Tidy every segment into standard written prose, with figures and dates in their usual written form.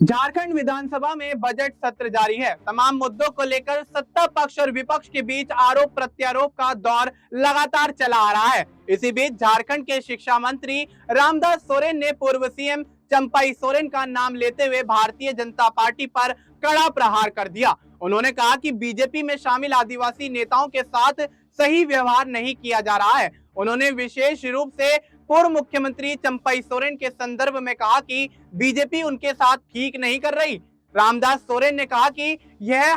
झारखंड विधानसभा में बजट सत्र जारी है। तमाम मुद्दों को लेकर सत्ता पक्ष और विपक्ष के बीच आरोप प्रत्यारोप का दौर लगातार चला आ रहा है। इसी बीच झारखंड के शिक्षा मंत्री रामदास सोरेन ने पूर्व सीएम चंपाई सोरेन का नाम लेते हुए भारतीय जनता पार्टी पर कड़ा प्रहार कर दिया। उन्होंने कहा कि बीजेपी में शामिल आदिवासी नेताओं के साथ सही व्यवहार नहीं किया जा रहा है। उन्होंने विशेष रूप से पूर्व मुख्यमंत्री चंपाई सोरेन के संदर्भ में कहा कि बीजेपी उनके साथ ठीक नहीं कर रही। रामदास सोरेन ने कहा कि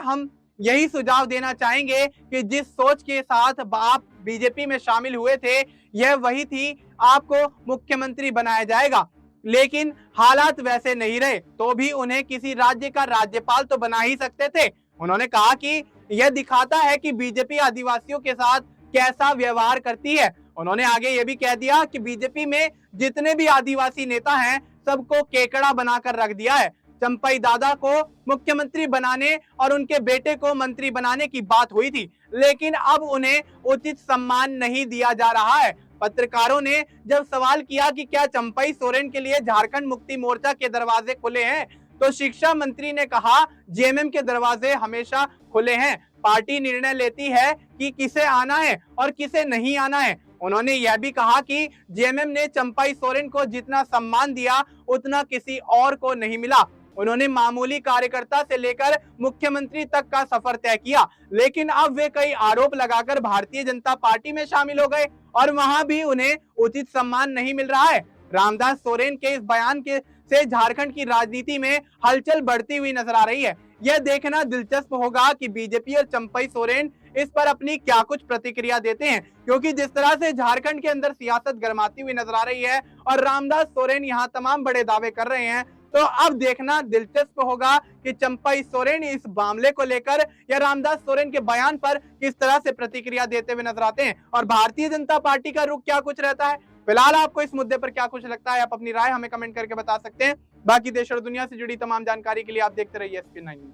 हम यही सुझाव देना चाहेंगे कि जिस सोच के साथ आप बीजेपी में शामिल हुए थे, यह वही थी, आपको मुख्यमंत्री बनाया जाएगा। लेकिन हालात वैसे नहीं रहे, तो भी उन्हें किसी राज्य का राज्यपाल तो बना ही सकते थे। उन्होंने कहा कि यह दिखाता है कि बीजेपी आदिवासियों के साथ कैसा व्यवहार करती है। उन्होंने आगे यह भी कह दिया कि बीजेपी में जितने भी आदिवासी नेता हैं, सबको केकड़ा बनाकर रख दिया है। चंपाई दादा को मुख्यमंत्री बनाने और उनके बेटे को मंत्री बनाने की बात हुई थी, लेकिन अब उन्हें उचित सम्मान नहीं दिया जा रहा है। पत्रकारों ने जब सवाल किया कि क्या चंपाई सोरेन के लिए झारखंड मुक्ति मोर्चा के दरवाजे खुले हैं, तो शिक्षा मंत्री ने कहा, जेएमएम के दरवाजे हमेशा खुले हैं। पार्टी निर्णय लेती है कि किसे आना है और किसे नहीं आना है। उन्होंने यह भी कहा कि जेएमएम ने चंपाई सोरेन को जितना सम्मान दिया, उतना किसी और को नहीं मिला। उन्होंने मामूली कार्यकर्ता से लेकर मुख्यमंत्री तक का सफर तय किया, लेकिन अब वे कई आरोप लगाकर भारतीय जनता पार्टी में शामिल हो गए और वहां भी उन्हें उचित सम्मान नहीं मिल रहा है। रामदास सोरेन के इस बयान से झारखंड की राजनीति में हलचल बढ़ती हुई नजर आ रही है। यह देखना दिलचस्प होगा कि बीजेपी और चंपाई सोरेन इस पर अपनी क्या कुछ प्रतिक्रिया देते हैं, क्योंकि जिस तरह से झारखंड के अंदर सियासत गरमाती हुई नजर आ रही है और रामदास सोरेन यहां तमाम बड़े दावे कर रहे हैं, तो अब देखना दिलचस्प होगा कि चंपाई सोरेन इस मामले को लेकर या रामदास सोरेन के बयान पर किस तरह से प्रतिक्रिया देते हुए नजर आते हैं और भारतीय जनता पार्टी का रुख क्या कुछ रहता है। फिलहाल आपको इस मुद्दे पर क्या कुछ लगता है, आप अपनी राय हमें कमेंट करके बता सकते हैं। बाकी देश और दुनिया से जुड़ी तमाम जानकारी के लिए आप देखते रहिए SK9।